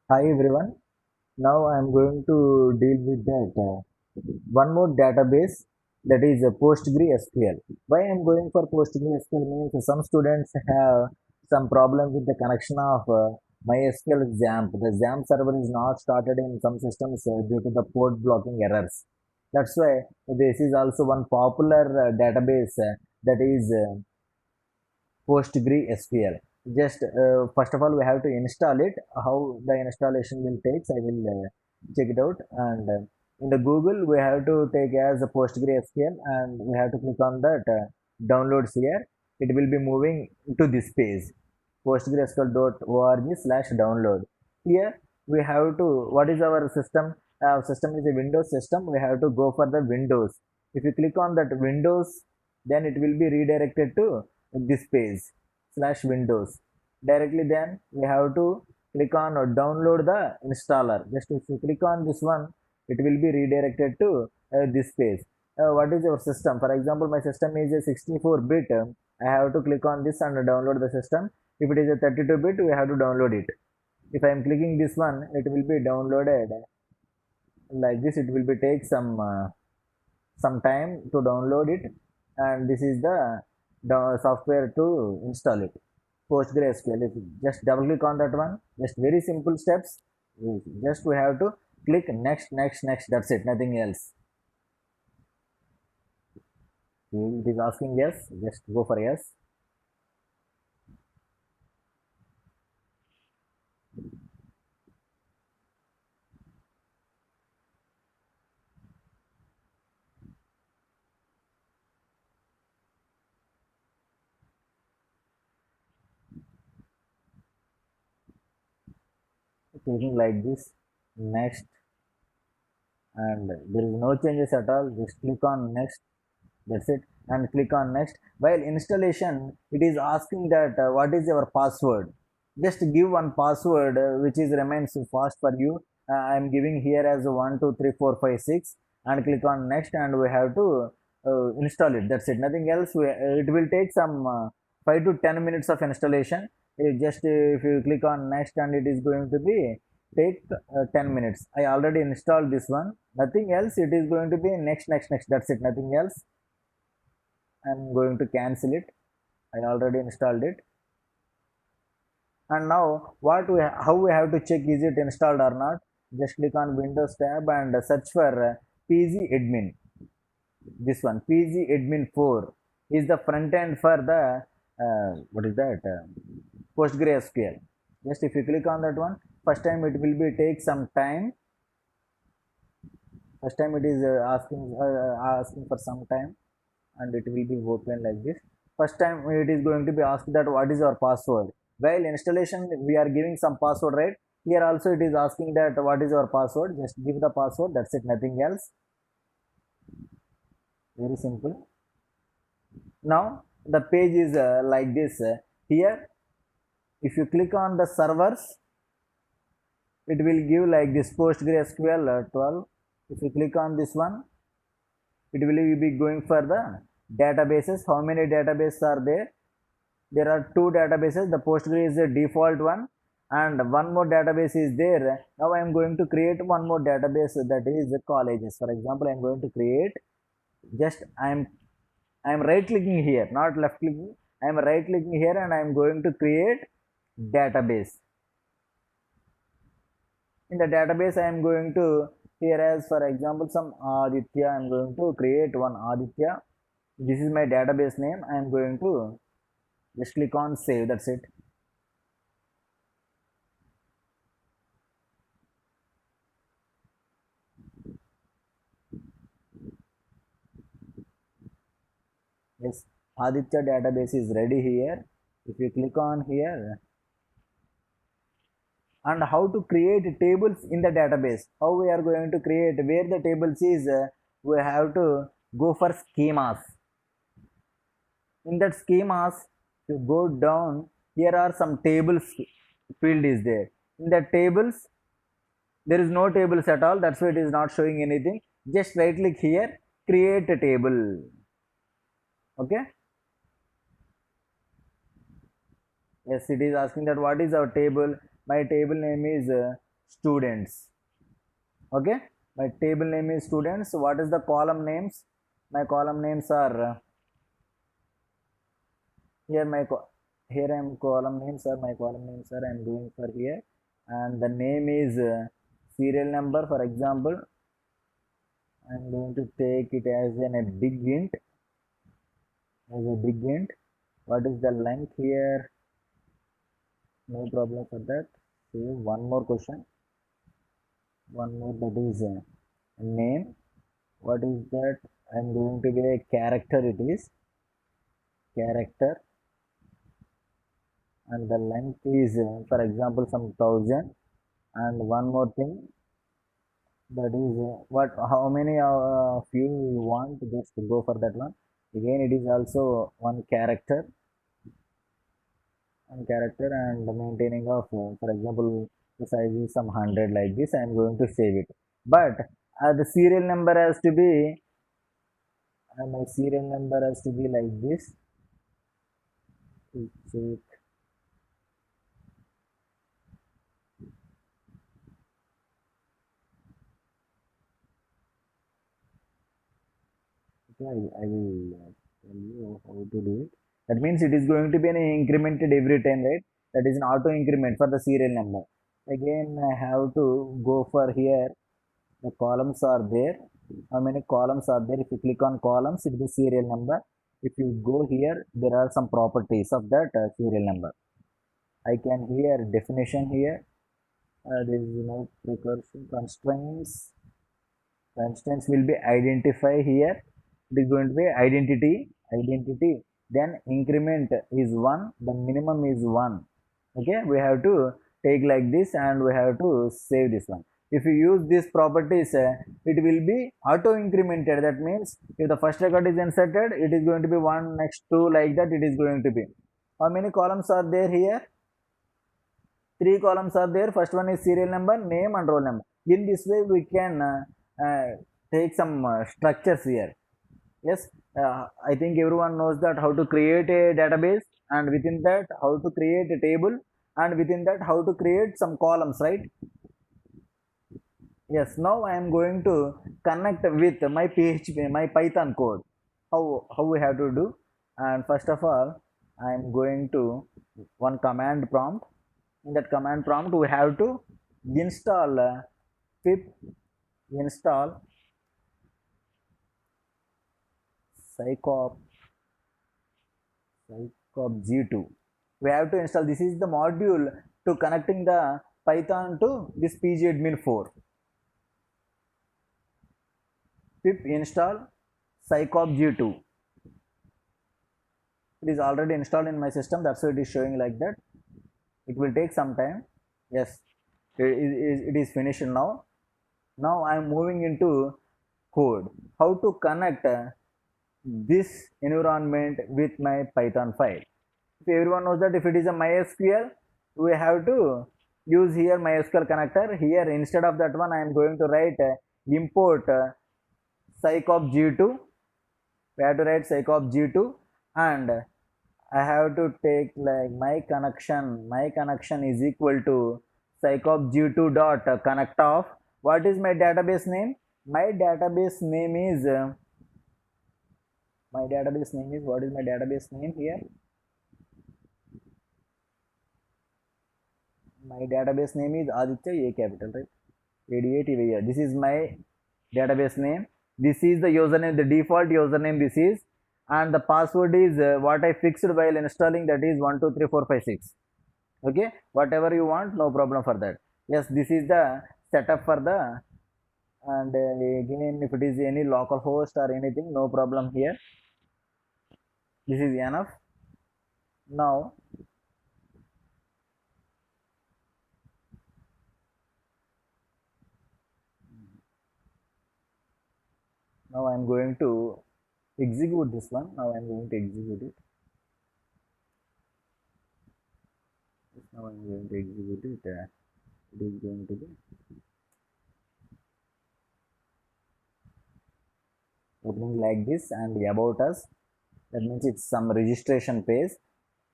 Hi everyone. Now I am going to deal with that one more database that is PostgreSQL. Why I am going for PostgreSQL means some students have some problem with the connection of MySQL XAMPP. The XAMPP server is not started in some systems due to the port blocking errors. That's why this is also one popular database that is PostgreSQL. Just first of all, we have to install it. How the installation will take, I will check it out. And in the Google, we have to take as a PostgreSQL, and we have to click on that downloads here. It will be moving to this page, postgresql.org/download. Here we have to. What is our system? Our system is a Windows system. We have to go for the Windows. If you click on that Windows, then it will be redirected to this page /Windows. Directly then we have to click on or download the installer. Just if you click on this one, it will be redirected to this page. What is your system? For example, my system is a 64-bit. I have to click on this and download the system. If it is a 32-bit, we have to download it. If I am clicking this one, it will be downloaded like this. It will be take some time to download it, and this is the software to install it. PostgreSQL. If you just double click on that one, just very simple steps. Just we have to click next, next, next. That's it. Nothing else. It is asking yes. Just go for yes. Clicking like this. Next, and there is no changes at all. Just click on next. That's it, and click on next. While installation, it is asking that what is your password. Just give one password which is remains fast for you. I am giving here as 1 2 3 4 5 6, and click on next, and we have to install it. That's it, nothing else. It will take some 5 to 10 minutes of installation. Just if you click on next, and it is going to be take 10 minutes. I already installed this one, nothing else. It is going to be next, next, next. That's it, nothing else. I'm going to cancel it. I already installed it. And now how we have to check is it installed or not? Just click on Windows tab and search for PG admin. This one, PG admin 4, is the front end for the what is that? PostgreSQL. Just if you click on that one, first time it will be take some time. First time it is asking for some time, and it will be open like this. First time it is going to be asked that what is your password. While installation we are giving some password, right? Here also it is asking that what is your password. Just give the password. That's it, nothing else. Very simple. Now the page is like this. Here if you click on the servers, it will give like this PostgreSQL 12. If you click on this one, it will be going for the databases. How many databases are there? There are two databases. The Postgre is the default one, and one more database is there. Now I am going to create one more database, that is the colleges. For example, I am going to create, just I am right clicking here, not left clicking. I am right clicking here, and I am going to create database. In the database, I am going to, here as for example some Aditya, I am going to create one Aditya. This is my database name. I am going to just click on save. That's it. Yes, Aditya database is ready here. If you click on here, and how to create tables in the database, how we are going to create, where the tables is, we have to go for schemas. In that schemas, you go down, here are some tables field is there. In the tables, there is no tables at all. That's why it is not showing anything. Just right click here, create a table. Okay. Yes, it is asking that what is our table. My table name is students. Okay, my table name is students. What is the column names? My column names are here. Here I am column names are my column names are I am doing for here, and the name is serial number. For example, I am going to take it as a big int, as a big int. What is the length here? No problem for that. So one more question, one more, that is name. What is that? I am going to be a character. It is character, and the length is for example some 1000. And one more thing, that is what how many of you want, just go for that one. Again, it is also one character, and maintaining of for example the size is some 100 like this. I am going to save it, but the serial number has to be my serial number has to be like this. Check. Okay, I will tell you how to do it. That means it is going to be an incremented every time, right? That is an auto increment for the serial number. Again, I have to go for here. The columns are there. How many columns are there? If you click on columns, it is the serial number. If you go here, there are some properties of that serial number. I can here definition here. There is no recursion constraints. Constraints will be identify here. It is going to be identity. Then increment is 1, the minimum is 1. Okay, we have to take like this, and we have to save this one. If you use these properties, it will be auto incremented. That means if the first record is inserted, it is going to be 1 next 2 like that. It is going to be. How many columns are there here? 3 columns are there. First one is serial number, name, and roll number. In this way, we can take some structures here. Yes, I think everyone knows that how to create a database, and within that how to create a table, and within that how to create some columns, right? Yes, now I am going to connect with my PHP, my Python code. How we have to do? And first of all, I am going to one command prompt. In that command prompt, we have to install pip install scicop g2. We have to install, this is the module to connecting the Python to this pgadmin 4. Pip install scicop g2. It is already installed in my system, that's why it is showing like that. It will take some time. Yes, it is finished now. Now I am moving into code, how to connect this environment with my Python file. If everyone knows that if it is a MySQL, we have to use here MySQL connector. Here instead of that one, I am going to write import scicop g2. We have to write scicop g2, and I have to take like my connection. My connection is equal to scicop g2 dot connect off. What is my database name? My database name is what is my database name here? My database name is Aditya A capital, right? 88 here. This is my database name. This is the username, the default username this is, and the password is what I fixed while installing, that is 123456. Okay, whatever you want, no problem for that. Yes, this is the setup for the, and again if it is any local host or anything, no problem here. This is enough. Now I am going to execute this one. Now I am going to execute it. Now I am going to execute it. It is going to be opening like this, and about us, that means it's some registration page.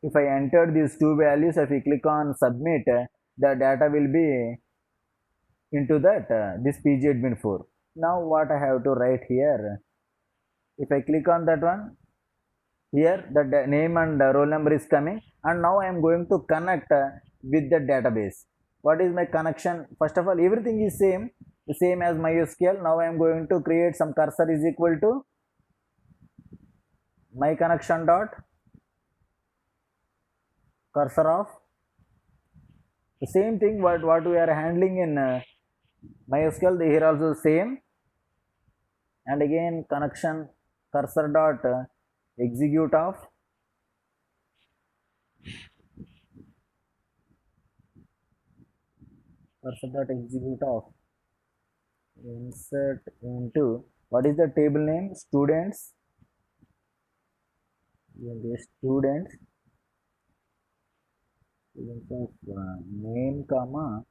If I enter these two values, if I click on submit, the data will be into that this pgadmin4. Now what I have to write here, if I click on that one, here the name and roll number is coming, and now I am going to connect with the database. What is my connection? First of all, everything is same, the same as MySQL. Now I am going to create some cursor is equal to my connection dot cursor of the same thing what we are handling in MySQL, here also same. And again connection cursor dot execute of cursor dot execute of insert into what is the table name, students, students, students of name comma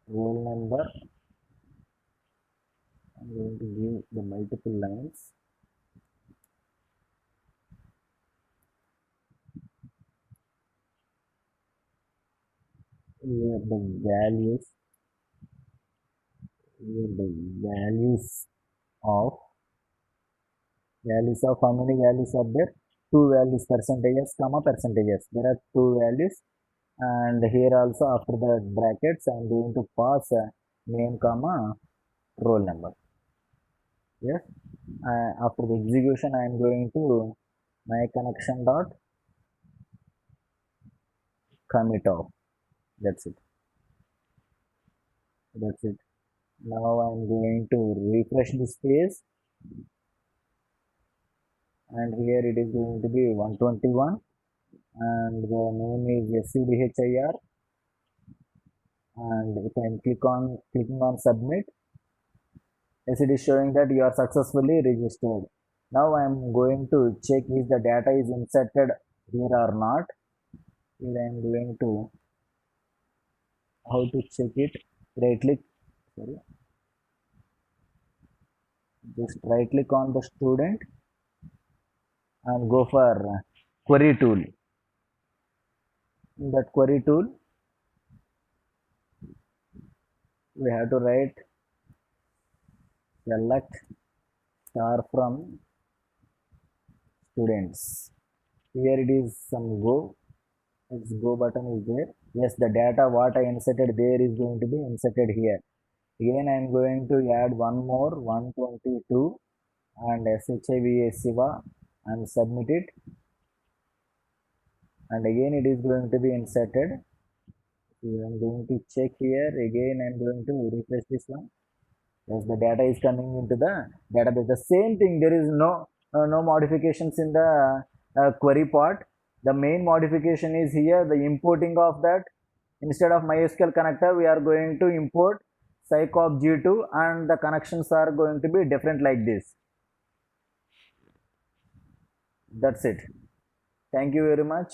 roll number. I'm going to give the multiple lines. Here the values, here the of values of how many values are there? Two values, percentages comma percentages. There are two values, and here also after the brackets I am going to pass name comma roll number. Yes, after the execution I am going to my connection dot commit off. That's it. That's it. Now I am going to refresh this page, and here it is going to be 121, and the name is SUDHIR, and if I am clicking on submit, yes, it is showing that you are successfully registered. Now I am going to check if the data is inserted here or not. Here I am going to how to check it. Right click, sorry, just right click on the student and go for query tool. In that query tool we have to write select star from students. Here it is some go, its go button is there. Yes, the data what I inserted there is going to be inserted here. Again I am going to add one more 122 and SHIVA Siva and submit it, and again it is going to be inserted. So I am going to check here, again I am going to refresh this one. Yes, the data is coming into the database. The same thing, there is no modifications in the query part. The main modification is here, the importing of that. Instead of MySQL connector, we are going to import Psycop G2, and the connections are going to be different like this. That's it. Thank you very much.